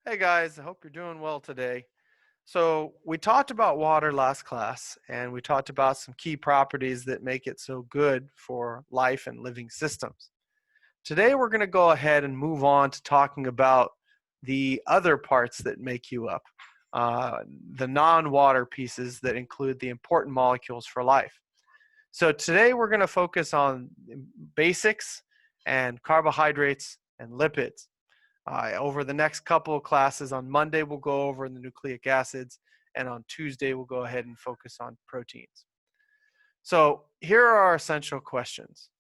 Hey guys, I hope you're doing well today. So, we talked about water last class, and we talked about some key properties that make it so good for life and living systems. Today, we're going to go ahead and move on to talking about the other parts that make you up, uh, the non water pieces that include the important molecules for life. So, today, we're going to focus on basics and carbohydrates and lipids. Over the next couple of classes, on Monday, we'll go over the nucleic acids, and on Tuesday, we'll go ahead and focus on proteins. So here are our essential questions.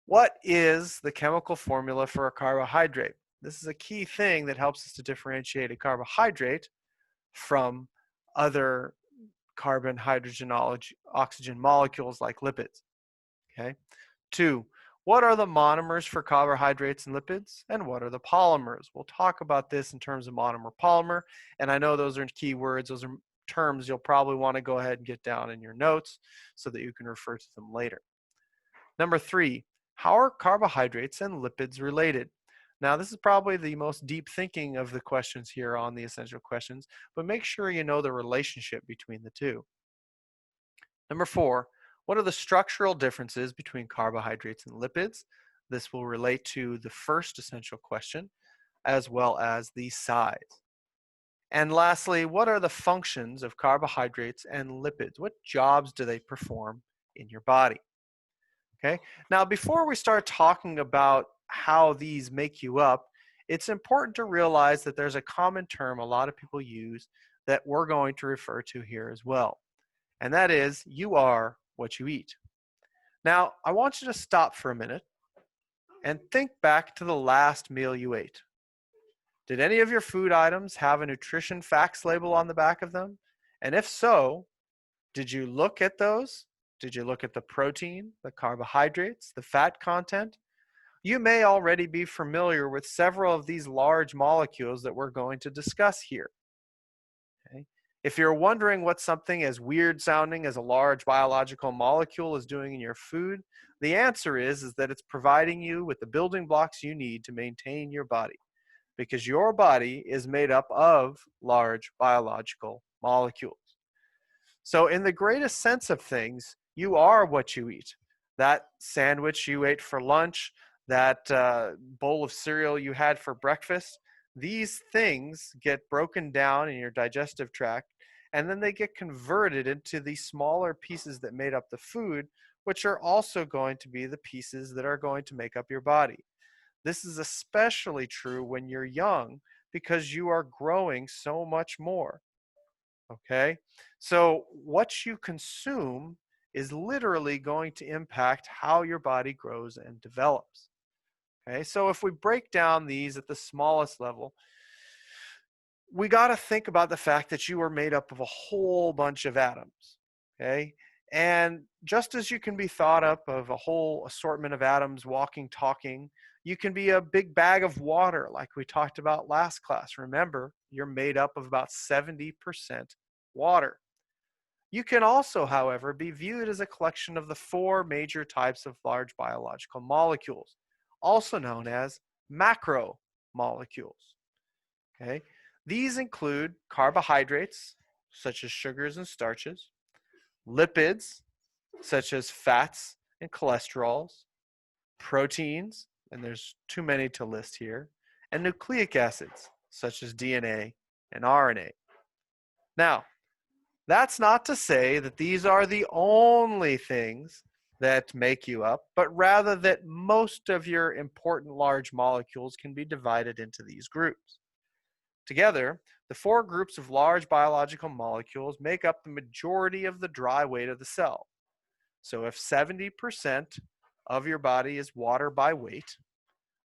What is the chemical formula for a carbohydrate? This is a key thing that helps us to differentiate a carbohydrate from other carbon, hydrogen, oxygen molecules like lipids. Okay. 2, what are the monomers for carbohydrates and lipids? And what are the polymers? We'll talk about this in terms of monomer polymer. And I know those are key words. Those are terms you'll probably want to go ahead and get down in your notes so that you can refer to them later. Number 3, how are carbohydrates and lipids related? Now, this is probably the most deep thinking of the questions here on the essential questions, but make sure you know the relationship between the two. Number 4, what are the structural differences between carbohydrates and lipids? This will relate to the first essential question, as well as the size. And lastly, what are the functions of carbohydrates and lipids? What jobs do they perform in your body? Okay. Now, before we start talking about how these make you up, it's important to realize that there's a common term a lot of people use that we're going to refer to here as well. And that is, you are what you eat. Now, I want you to stop for a minute and think back to the last meal you ate. Did any of your food items have a nutrition facts label on the back of them? And if so, did you look at those? Did you look at the protein, the carbohydrates, the fat content? You may already be familiar with several of these large molecules that we're going to discuss here. Okay. If you're wondering what something as weird sounding as a large biological molecule is doing in your food, the answer is that it's providing you with the building blocks you need to maintain your body, because your body is made up of large biological molecules. So in the greatest sense of things, you are what you eat. That sandwich you ate for lunch, that bowl of cereal you had for breakfast, these things get broken down in your digestive tract, and then they get converted into the smaller pieces that made up the food, which are also going to be the pieces that are going to make up your body. This is especially true when you're young because you are growing so much more. Okay? So, what you consume is literally going to impact how your body grows and develops. Okay? So, if we break down these at the smallest level, we got to think about the fact that you are made up of a whole bunch of atoms. Okay? And just as you can be thought up of a whole assortment of atoms walking, talking, you can be a big bag of water like we talked about last class. Remember, you're made up of about 70% water. You can also, however, be viewed as a collection of the 4 major types of large biological molecules, also known as macromolecules. Okay? These include carbohydrates, such as sugars and starches, lipids, such as fats and cholesterols, proteins, and there's too many to list here, and nucleic acids, such as DNA and RNA. Now, that's not to say that these are the only things that make you up, but rather that most of your important large molecules can be divided into these groups. Together, the 4 groups of large biological molecules make up the majority of the dry weight of the cell. So if 70% of your body is water by weight,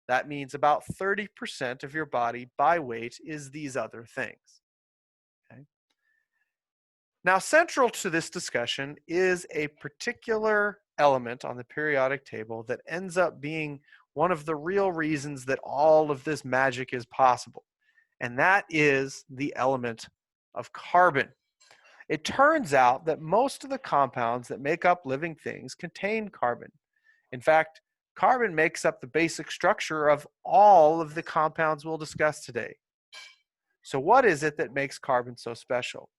that means about 30% of your body by weight is these other things. Okay? Now, central to this discussion is a particular element on the periodic table that ends up being one of the real reasons that all of this magic is possible, and that is the element of carbon. It turns out that most of the compounds that make up living things contain carbon. In fact, carbon makes up the basic structure of all of the compounds we'll discuss today. So what is it that makes carbon so special?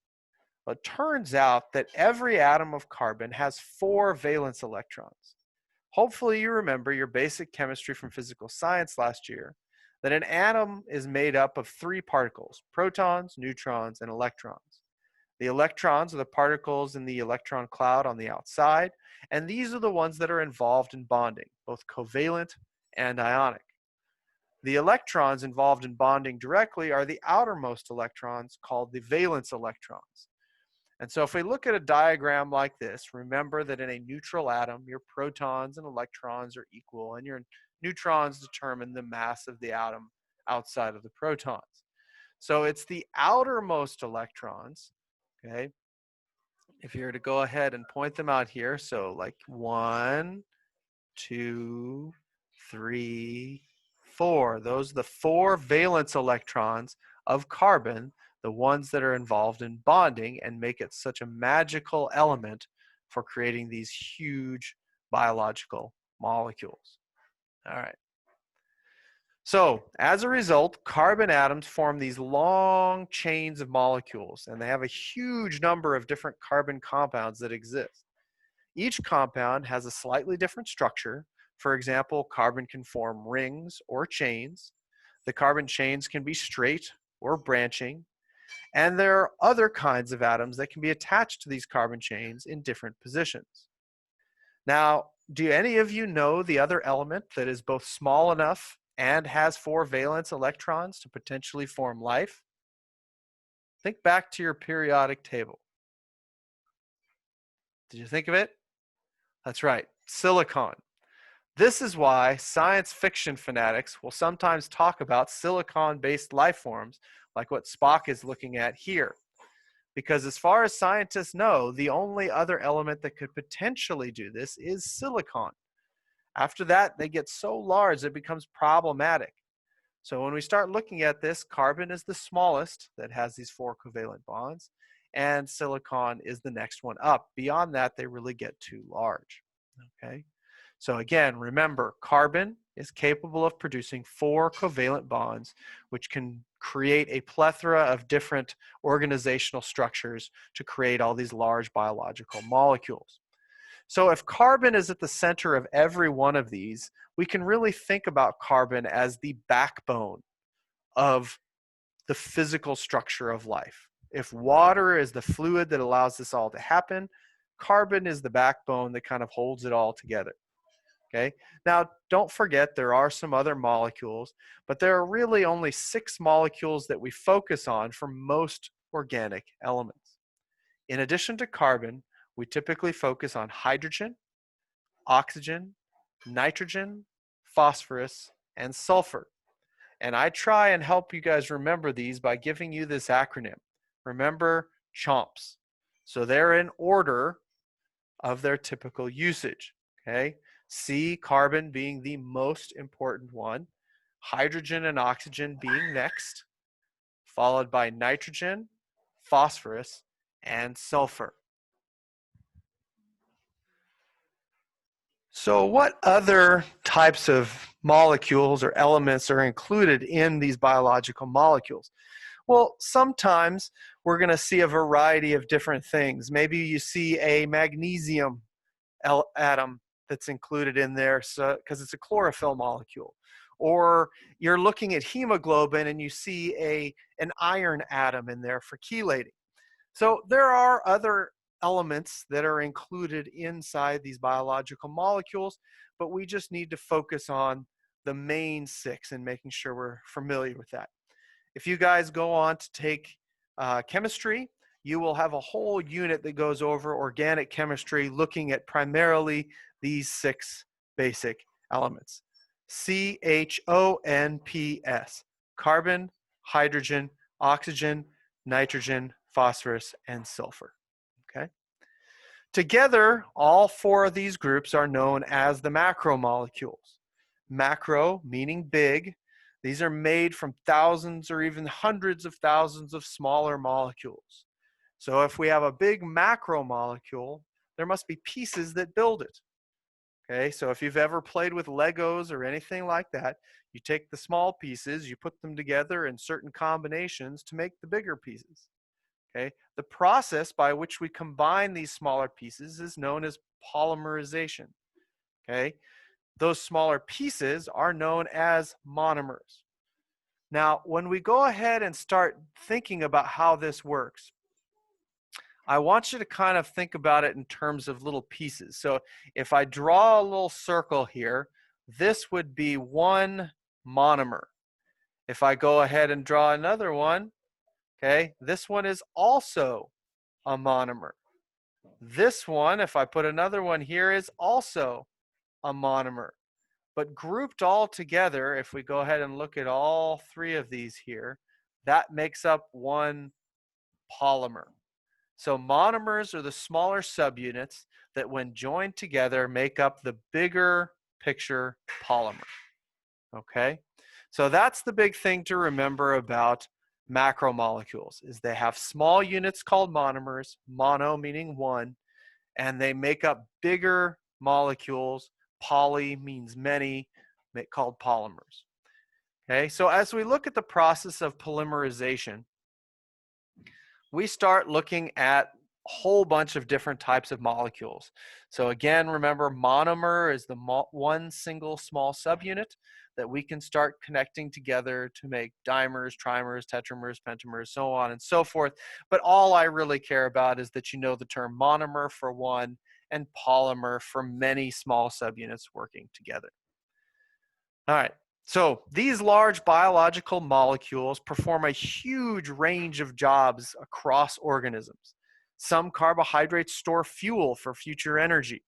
Well, it turns out that every atom of carbon has 4 valence electrons. Hopefully you remember your basic chemistry from physical science last year, that an atom is made up of 3 particles: protons, neutrons, and electrons. The electrons are the particles in the electron cloud on the outside, and these are the ones that are involved in bonding, both covalent and ionic. The electrons involved in bonding directly are the outermost electrons, called the valence electrons. And so if we look at a diagram like this, remember that in a neutral atom, your protons and electrons are equal, and your neutrons determine the mass of the atom outside of the protons. So it's the outermost electrons, okay? If you were to go ahead and point them out here, so like 1, 2, 3, 4. Those are the 4 valence electrons of carbon, the ones that are involved in bonding and make it such a magical element for creating these huge biological molecules. All right. So as a result, carbon atoms form these long chains of molecules, and they have a huge number of different carbon compounds that exist. Each compound has a slightly different structure. For example, carbon can form rings or chains. The carbon chains can be straight or branching. And there are other kinds of atoms that can be attached to these carbon chains in different positions. Now, do any of you know the other element that is both small enough and has 4 valence electrons to potentially form life? Think back to your periodic table. Did you think of it? That's right, silicon. This is why science fiction fanatics will sometimes talk about silicon-based life forms, like what Spock is looking at here. Because as far as scientists know, the only other element that could potentially do this is silicon. After that, they get so large it becomes problematic. So when we start looking at this, carbon is the smallest that has these 4 covalent bonds, and silicon is the next one up. Beyond that, they really get too large. Okay? So again, remember, carbon is capable of producing 4 covalent bonds, which can create a plethora of different organizational structures to create all these large biological molecules. So if carbon is at the center of every one of these, we can really think about carbon as the backbone of the physical structure of life. If water is the fluid that allows this all to happen, carbon is the backbone that kind of holds it all together. Okay. Now, don't forget there are some other molecules, but there are really only 6 molecules that we focus on for most organic elements. In addition to carbon, we typically focus on hydrogen, oxygen, nitrogen, phosphorus, and sulfur. And I try and help you guys remember these by giving you this acronym. Remember CHOMPs. So they're in order of their typical usage. Okay. C, carbon being the most important one, hydrogen and oxygen being next, followed by nitrogen, phosphorus, and sulfur. So what other types of molecules or elements are included in these biological molecules? Well, sometimes we're going to see a variety of different things. Maybe you see a magnesium atom that's included in there because it's a chlorophyll molecule. Or you're looking at hemoglobin and you see an iron atom in there for chelating. So there are other elements that are included inside these biological molecules, but we just need to focus on the main 6 and making sure we're familiar with that. If you guys go on to take chemistry, you will have a whole unit that goes over organic chemistry, looking at primarily these 6 basic elements. CHONPS, carbon, hydrogen, oxygen, nitrogen, phosphorus, and sulfur. Okay? Together, all 4 of these groups are known as the macromolecules. Macro meaning big. These are made from thousands or even hundreds of thousands of smaller molecules. So if we have a big macromolecule, there must be pieces that build it. Okay, so if you've ever played with Legos or anything like that, You take the small pieces, you put them together in certain combinations to make the bigger pieces. Okay? The process by which we combine these smaller pieces is known as polymerization. Okay? Those smaller pieces are known as monomers. Now, when we go ahead and start thinking about how this works, I want you to kind of think about it in terms of little pieces. So if I draw a little circle here, this would be one monomer. If I go ahead and draw another one, okay, this one is also a monomer. This one, if I put another one here, is also a monomer. But grouped all together, if we go ahead and look at all three of these here, that makes up one polymer. So monomers are the smaller subunits that when joined together make up the bigger picture polymer. Okay? So that's the big thing to remember about macromolecules is they have small units called monomers, mono meaning one, and they make up bigger molecules. Poly means many, called polymers. Okay, so as we look at the process of polymerization, we start looking at a whole bunch of different types of molecules. So again, remember monomer is the one single small subunit that we can start connecting together to make dimers, trimers, tetramers, pentamers, so on and so forth. But all I really care about is that you know the term monomer for one and polymer for many small subunits working together. All right. So these large biological molecules perform a huge range of jobs across organisms. Some carbohydrates store fuel for future energy.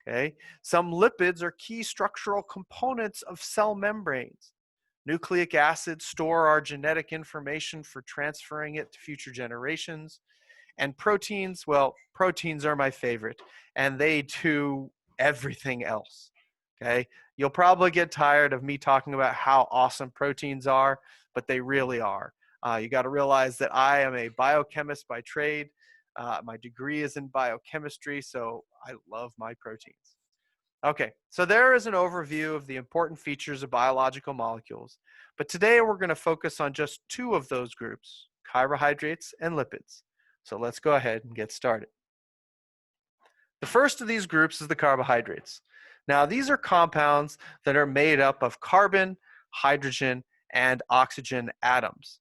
Okay? Some lipids are key structural components of cell membranes. Nucleic acids store our genetic information for transferring it to future generations. And proteins, well, proteins are my favorite, and they do everything else. Okay? You'll probably get tired of me talking about how awesome proteins are, but they really are. You got to realize that I am a biochemist by trade. My degree is in biochemistry, so I love my proteins. Okay, so there is an overview of the important features of biological molecules, but today we're going to focus on just two of those groups, carbohydrates and lipids. So let's go ahead and get started. The first of these groups is the carbohydrates. Now, these are compounds that are made up of carbon, hydrogen, and oxygen atoms.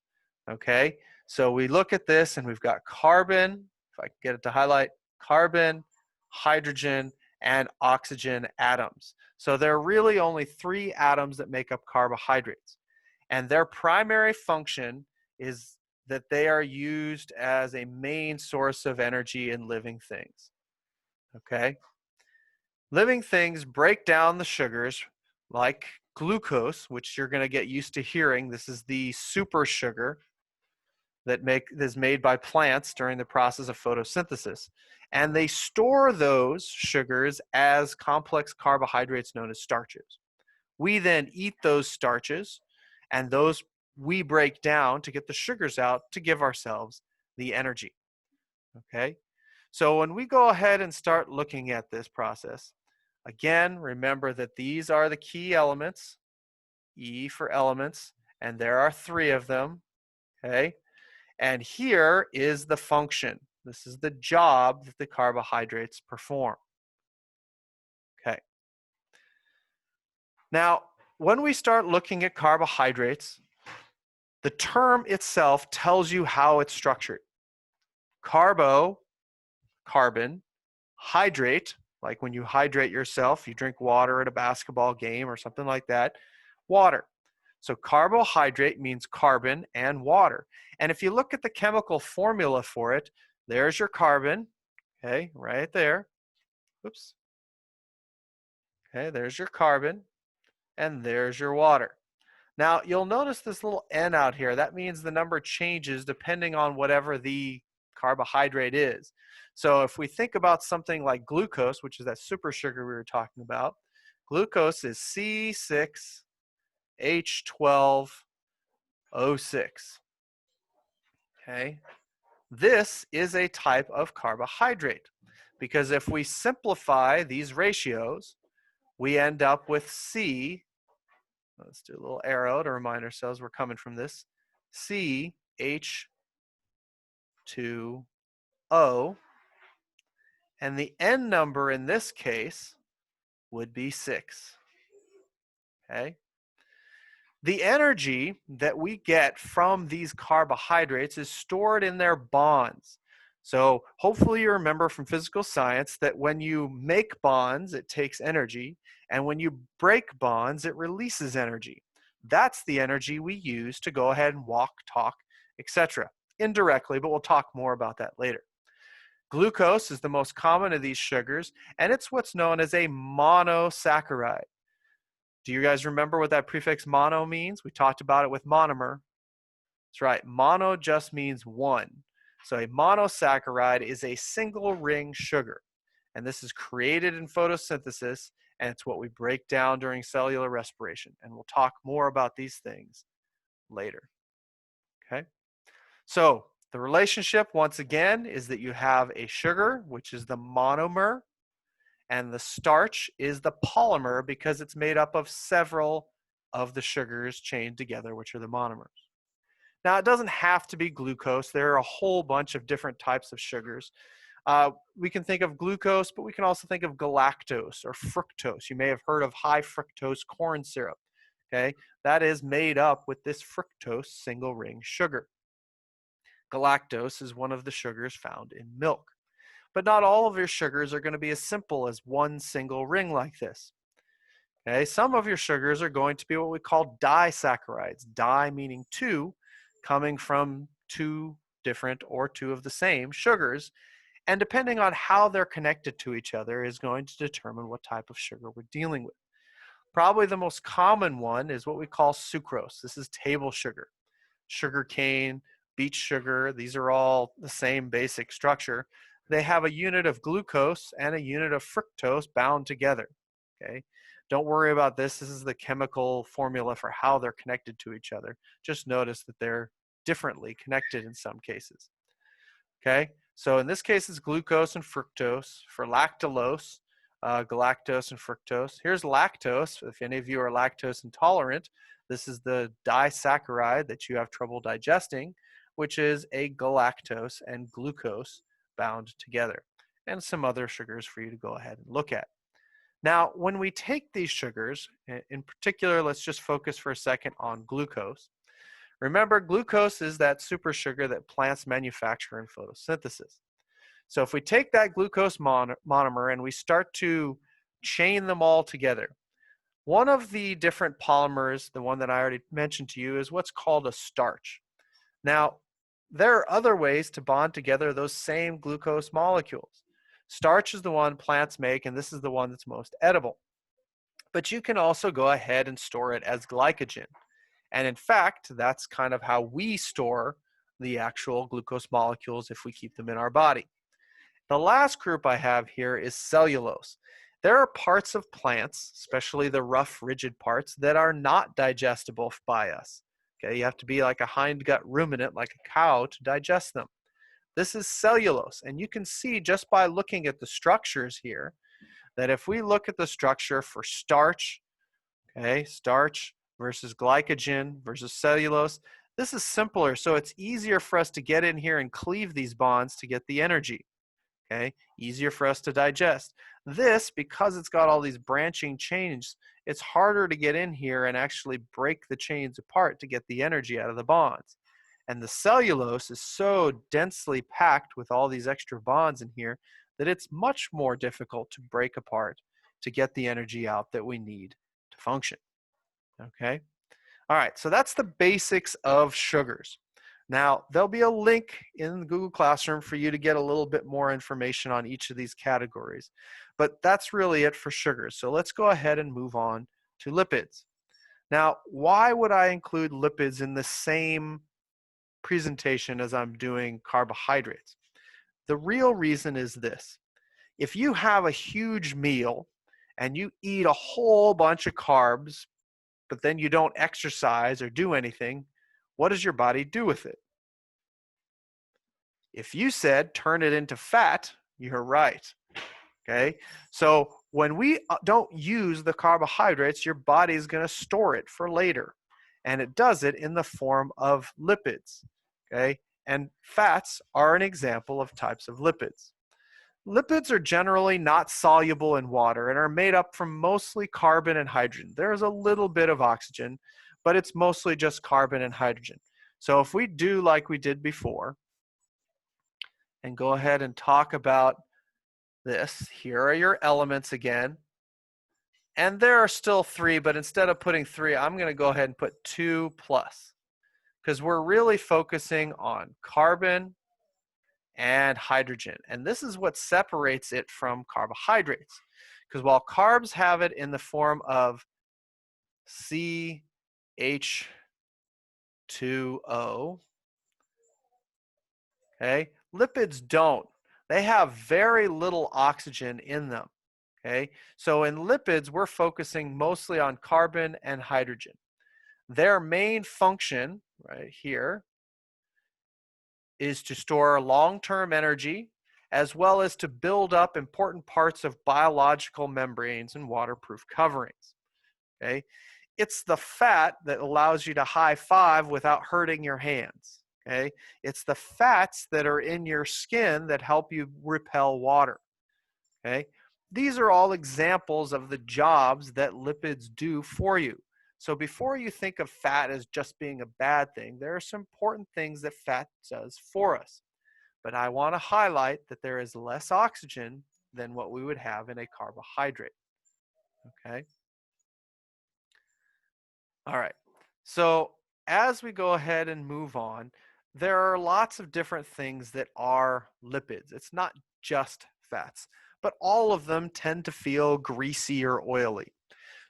Okay, so we look at this and we've got carbon, if I can get it to highlight, carbon, hydrogen, and oxygen atoms. So there are really only three atoms that make up carbohydrates. And their primary function is that they are used as a main source of energy in living things. Okay? Living things break down the sugars like glucose, which you're going to get used to hearing. This is the super sugar that is made by plants during the process of photosynthesis. And they store those sugars as complex carbohydrates known as starches. We then eat those starches, and those we break down to get the sugars out to give ourselves the energy. Okay? So when we go ahead and start looking at this process, again, remember that these are the key elements, E for elements, and there are three of them, okay? And here is the function. This is the job that the carbohydrates perform. Okay. Now, when we start looking at carbohydrates, the term itself tells you how it's structured. Carbo, carbon, hydrate, like when you hydrate yourself, you drink water at a basketball game or something like that, water. So carbohydrate means carbon and water. And if you look at the chemical formula for it, there's your carbon, okay, right there. Oops. Okay, there's your carbon, and there's your water. Now, you'll notice this little N out here. That means the number changes depending on whatever the carbohydrate is. So if we think about something like glucose, which is that super sugar we were talking about, glucose is C6H12O6. Okay? This is a type of carbohydrate because if we simplify these ratios, we end up with C Let's do a little arrow to remind ourselves we're coming from this. CH2O. And the N number in this case would be 6. Okay? The energy that we get from these carbohydrates is stored in their bonds. So hopefully you remember from physical science that when you make bonds, it takes energy, and when you break bonds, it releases energy. That's the energy we use to go ahead and walk, talk, etc. Indirectly, but we'll talk more about that later. Glucose is the most common of these sugars, and it's what's known as a monosaccharide. Do you guys remember what that prefix mono means? We talked about it with monomer. That's right. Mono just means one. So a monosaccharide is a single ring sugar. And this is created in photosynthesis, and it's what we break down during cellular respiration. And we'll talk more about these things later. Okay? So the relationship, once again, is that you have a sugar, which is the monomer, and the starch is the polymer because it's made up of several of the sugars chained together, which are the monomers. Now, it doesn't have to be glucose. There are a whole bunch of different types of sugars. We can think of glucose, but we can also think of galactose or fructose. You may have heard of high fructose corn syrup. Okay, that is made up with this fructose single ring sugar. Galactose is one of the sugars found in milk. But not all of your sugars are going to be as simple as one single ring like this. Okay, some of your sugars are going to be what we call disaccharides. Di meaning two, coming from two different or two of the same sugars. And depending on how they're connected to each other is going to determine what type of sugar we're dealing with. Probably the most common one is what we call sucrose. This is table sugar. Sugar cane, beet sugar, these are all the same basic structure. They have a unit of glucose and a unit of fructose bound together. Okay, don't worry about this. This is the chemical formula for how they're connected to each other. Just notice that they're differently connected in some cases. Okay, so in this case, it's glucose and fructose. For lactulose, galactose and fructose. Here's lactose. If any of you are lactose intolerant, this is the disaccharide that you have trouble digesting, which is a galactose and glucose bound together, and some other sugars for you to go ahead and look at. Now, when we take these sugars, in particular, let's just focus for a second on glucose. Remember, glucose is that supersugar that plants manufacture in photosynthesis. So if we take that glucose monomer and we start to chain them all together, one of the different polymers, the one that I already mentioned to you, is what's called a starch. Now, there are other ways to bond together those same glucose molecules. Starch is the one plants make, and this is the one that's most edible. But you can also go ahead and store it as glycogen. And in fact, that's kind of how we store the actual glucose molecules if we keep them in our body. The last group I have here is cellulose. There are parts of plants, especially the rough, rigid parts, that are not digestible by us. Okay, you have to be like a hindgut ruminant, like a cow, to digest them. This is cellulose, and you can see just by looking at the structures here that if we look at the structure for starch, okay, starch versus glycogen versus cellulose, this is simpler, so it's easier for us to get in here and cleave these bonds to get the energy. Okay, easier for us to digest. This, because it's got all these branching chains, it's harder to get in here and actually break the chains apart to get the energy out of the bonds. And the cellulose is so densely packed with all these extra bonds in here that it's much more difficult to break apart to get the energy out that we need to function. Okay? All right, so that's the basics of sugars. Now, there'll be a link in the Google Classroom for you to get a little bit more information on each of these categories. But that's really it for sugars. So let's go ahead and move on to lipids. Now, why would I include lipids in the same presentation as I'm doing carbohydrates? The real reason is this. If you have a huge meal and you eat a whole bunch of carbs, but then you don't exercise or do anything, what does your body do with it? If you said turn it into fat, you're right. Okay, so when we don't use the carbohydrates, your body is going to store it for later. And it does it in the form of lipids. Okay. And fats are an example of types of lipids. Lipids are generally not soluble in water and are made up from mostly carbon and hydrogen. There's a little bit of oxygen, but it's mostly just carbon and hydrogen. So if we do like we did before and go ahead and talk about this, here are your elements again. And there are still 3, but instead of putting 3, I'm going to go ahead and put 2 plus, because we're really focusing on carbon and hydrogen. And this is what separates it from carbohydrates. Because while carbs have it in the form of CH2O, okay, lipids don't. They have very little oxygen in them. Okay, so in lipids, we're focusing mostly on carbon and hydrogen. Their main function, right here, is to store long-term energy as well as to build up important parts of biological membranes and waterproof coverings. Okay? It's the fat that allows you to high five without hurting your hands. Okay? It's the fats that are in your skin that help you repel water. Okay? These are all examples of the jobs that lipids do for you. So before you think of fat as just being a bad thing, there are some important things that fat does for us. But I want to highlight that there is less oxygen than what we would have in a carbohydrate. Okay? All right. So as we go ahead and move on, there are lots of different things that are lipids. It's not just fats, but all of them tend to feel greasy or oily.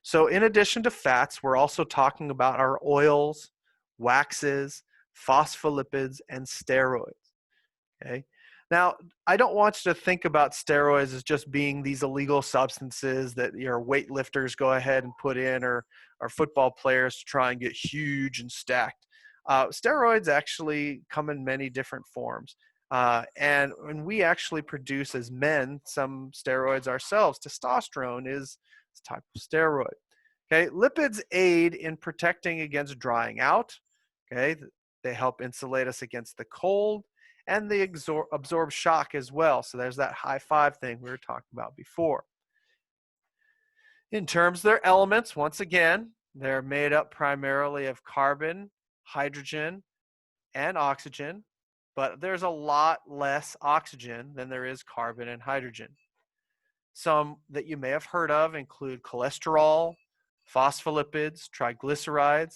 So in addition to fats, we're also talking about our oils, waxes, phospholipids, and steroids. Okay. Now, I don't want you to think about steroids as just being these illegal substances that your weightlifters go ahead and put in, or football players to try and get huge and stacked. Steroids actually come in many different forms. And we actually produce as men some steroids ourselves. Testosterone is a type of steroid. Okay, lipids aid in protecting against drying out. Okay, they help insulate us against the cold, and they absorb shock as well. So there's that high five thing we were talking about before. In terms of their elements, once again, they're made up primarily of carbon, hydrogen, and oxygen, but there's a lot less oxygen than there is carbon and hydrogen. Some that you may have heard of include cholesterol, phospholipids, triglycerides.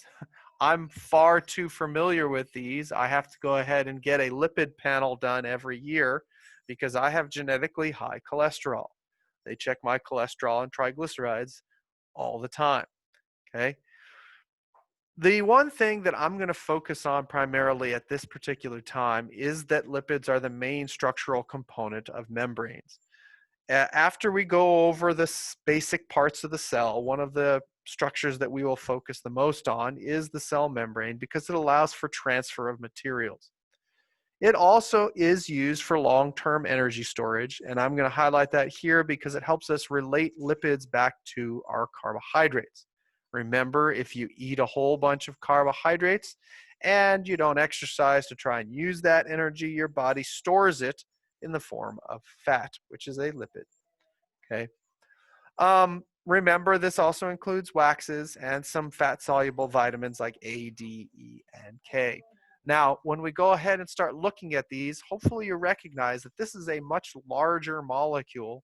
I'm far too familiar with these. I have to go ahead and get a lipid panel done every year because I have genetically high cholesterol. They check my cholesterol and triglycerides all the time. Okay. The one thing that I'm going to focus on primarily at this particular time is that lipids are the main structural component of membranes. After we go over the basic parts of the cell, one of the structures that we will focus the most on is the cell membrane because it allows for transfer of materials. It also is used for long-term energy storage, and I'm going to highlight that here because it helps us relate lipids back to our carbohydrates. Remember, if you eat a whole bunch of carbohydrates and you don't exercise to try and use that energy, your body stores it in the form of fat, which is a lipid. Okay. Remember, this also includes waxes and some fat-soluble vitamins like A, D, E, and K. Now, when we go ahead and start looking at these, hopefully you recognize that this is a much larger molecule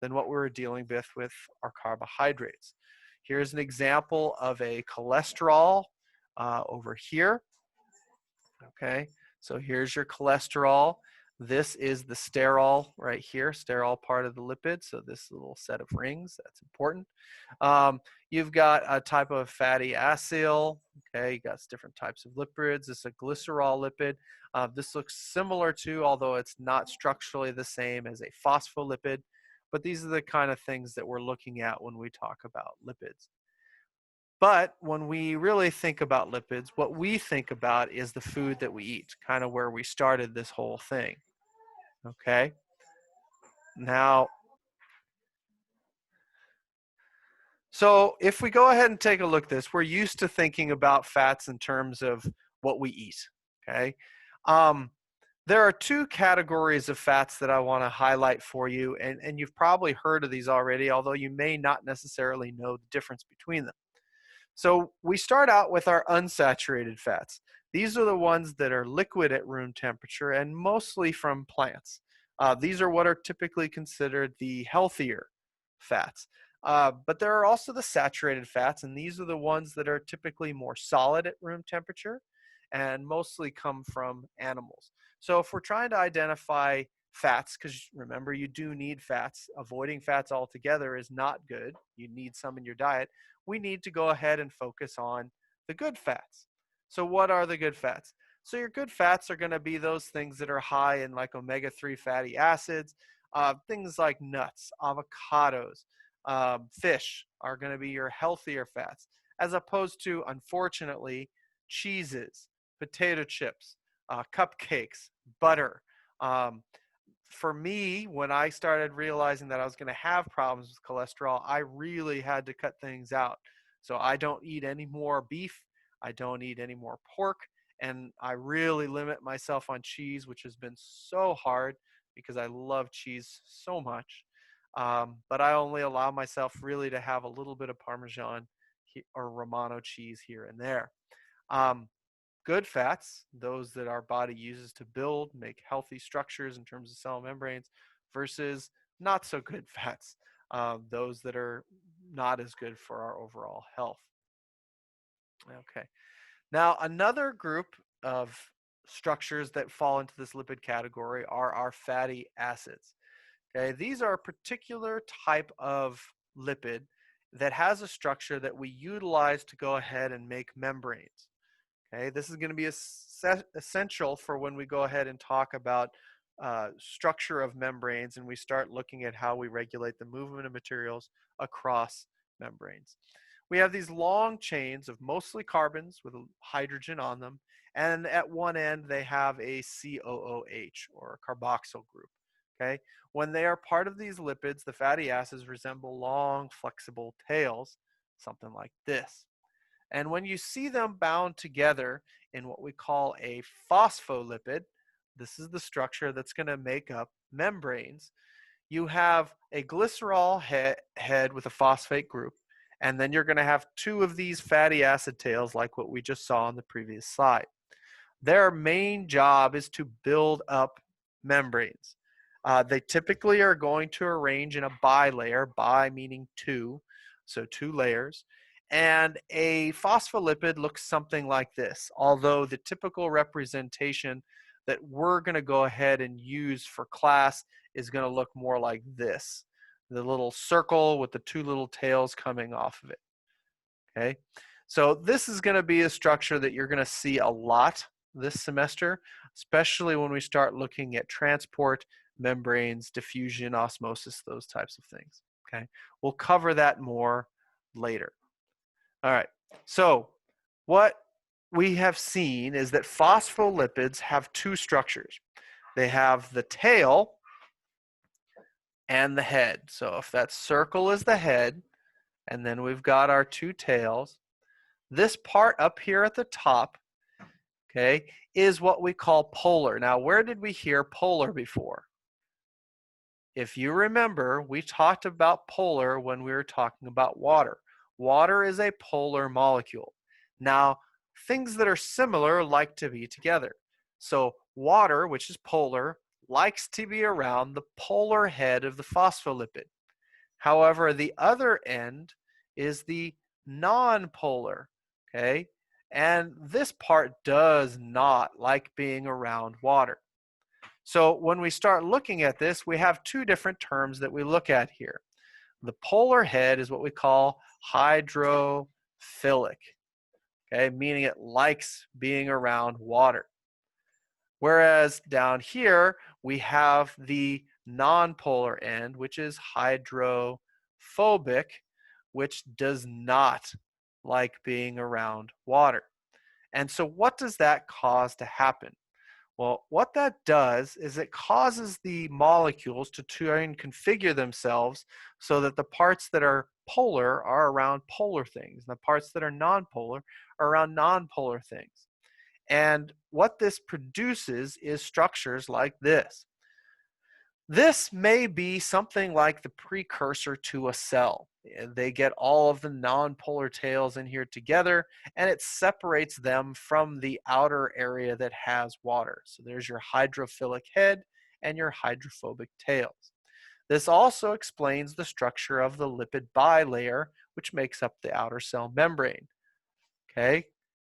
than what we're dealing with our carbohydrates. Here's an example of a cholesterol over here. Okay, so here's your cholesterol. This is the sterol right here, sterol part of the lipid. So this little set of rings, that's important. You've got a type of fatty acyl. Okay, you got different types of lipids. This is a glycerol lipid. This looks similar to, although it's not structurally the same as a phospholipid, but these are the kind of things that we're looking at when we talk about lipids. But when we really think about lipids, what we think about is the food that we eat, kind of where we started this whole thing. Okay? Now, So if we go ahead and take a look at this, we're used to thinking about fats in terms of what we eat, okay? Um, there are two categories of fats that I want to highlight for you, and you've probably heard of these already, although you may not necessarily know the difference between them. So we start out with our unsaturated fats. These are the ones that are liquid at room temperature and mostly from plants. These are what are typically considered the healthier fats. But there are also the saturated fats, and these are the ones that are typically more solid at room temperature and mostly come from animals. So if we're trying to identify fats, because remember, you do need fats, avoiding fats altogether is not good. You need some in your diet. We need to go ahead and focus on the good fats. So what are the good fats? So your good fats are going to be those things that are high in like omega-3 fatty acids, things like nuts, avocados, fish are going to be your healthier fats, as opposed to, unfortunately, cheeses, potato chips, cupcakes, butter. Um, for me, when I started realizing that I was going to have problems with cholesterol, I really had to cut things out. So I don't eat any more beef. I don't eat any more pork. And I really limit myself on cheese, which has been so hard because I love cheese so much. But I only allow myself really to have a little bit of Parmesan or Romano cheese here and there. Um, Good fats, those that our body uses to build, make healthy structures in terms of cell membranes, versus not so good fats, those that are not as good for our overall health. Okay. Now, another group of structures that fall into this lipid category are our fatty acids. Okay, these are a particular type of lipid that has a structure that we utilize to go ahead and make membranes. Okay, this is going to be essential for when we go ahead and talk about structure of membranes and we start looking at how we regulate the movement of materials across membranes. We have these long chains of mostly carbons with hydrogen on them, and at one end they have a COOH or a carboxyl group. Okay, when they are part of these lipids, the fatty acids resemble long, flexible tails, something like this. And when you see them bound together in what we call a phospholipid, this is the structure that's going to make up membranes. You have a glycerol head with a phosphate group, and then you're going to have two of these fatty acid tails like what we just saw on the previous slide. Their main job is to build up membranes. They typically are going to arrange in a bilayer, bi meaning two, so two layers. And a phospholipid looks something like this, although the typical representation that we're going to go ahead and use for class is going to look more like this, the little circle with the two little tails coming off of it. Okay, so this is going to be a structure that you're going to see a lot this semester, especially when we start looking at transport, membranes, diffusion, osmosis, those types of things. Okay, we'll cover that more later. All right, so what we have seen is that phospholipids have two structures. They have the tail and the head. So if that circle is the head, and then we've got our two tails, this part up here at the top, okay, is what we call polar. Now, where did we hear polar before? If you remember, we talked about polar when we were talking about water. Water is a polar molecule. Now, things that are similar like to be together. So water, which is polar, likes to be around the polar head of the phospholipid. However, the other end is the non-polar, okay? And this part does not like being around water. So when we start looking at this, we have two different terms that we look at here. The polar head is what we call hydrophilic, okay, meaning it likes being around water. Whereas down here, we have the nonpolar end, which is hydrophobic, which does not like being around water. And so what does that cause to happen? Well, what that does is it causes the molecules to try and configure themselves so that the parts that are polar are around polar things. And the parts that are nonpolar are around nonpolar things. And what this produces is structures like this. This may be something like the precursor to a cell. They get all of the nonpolar tails in here together, and it separates them from the outer area that has water. So there's your hydrophilic head and your hydrophobic tails. This also explains the structure of the lipid bilayer, which makes up the outer cell membrane. Okay,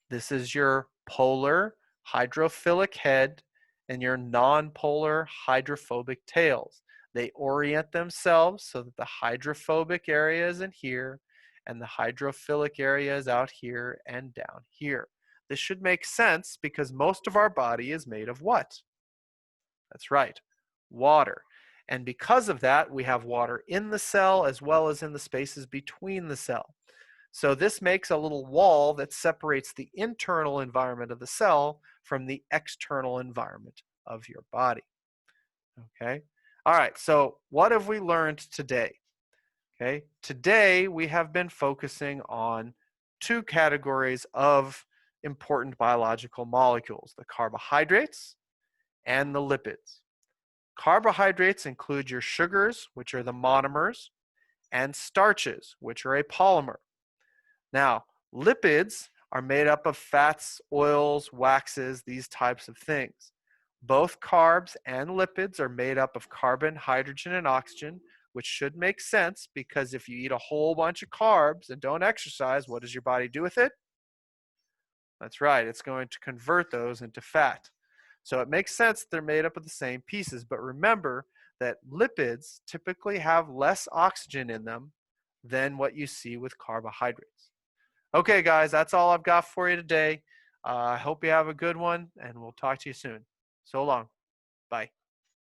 this is your polar hydrophilic head and your nonpolar hydrophobic tails. They orient themselves so that the hydrophobic area is in here and the hydrophilic area is out here and down here. This should make sense because most of our body is made of what? That's right, water. And because of that, we have water in the cell as well as in the spaces between the cell. So this makes a little wall that separates the internal environment of the cell from the external environment of your body. Okay? All right, so what have we learned today? Okay, today we have been focusing on two categories of important biological molecules, the carbohydrates and the lipids. Carbohydrates include your sugars, which are the monomers, and starches, which are a polymer. Now, lipids are made up of fats, oils, waxes, these types of things. Both carbs and lipids are made up of carbon, hydrogen, and oxygen, which should make sense because if you eat a whole bunch of carbs and don't exercise, what does your body do with it? That's right, it's going to convert those into fat. So it makes sense that they're made up of the same pieces, but remember that lipids typically have less oxygen in them than what you see with carbohydrates. Okay, guys, that's all I've got for you today. I hope you have a good one, and we'll talk to you soon. So long. Bye.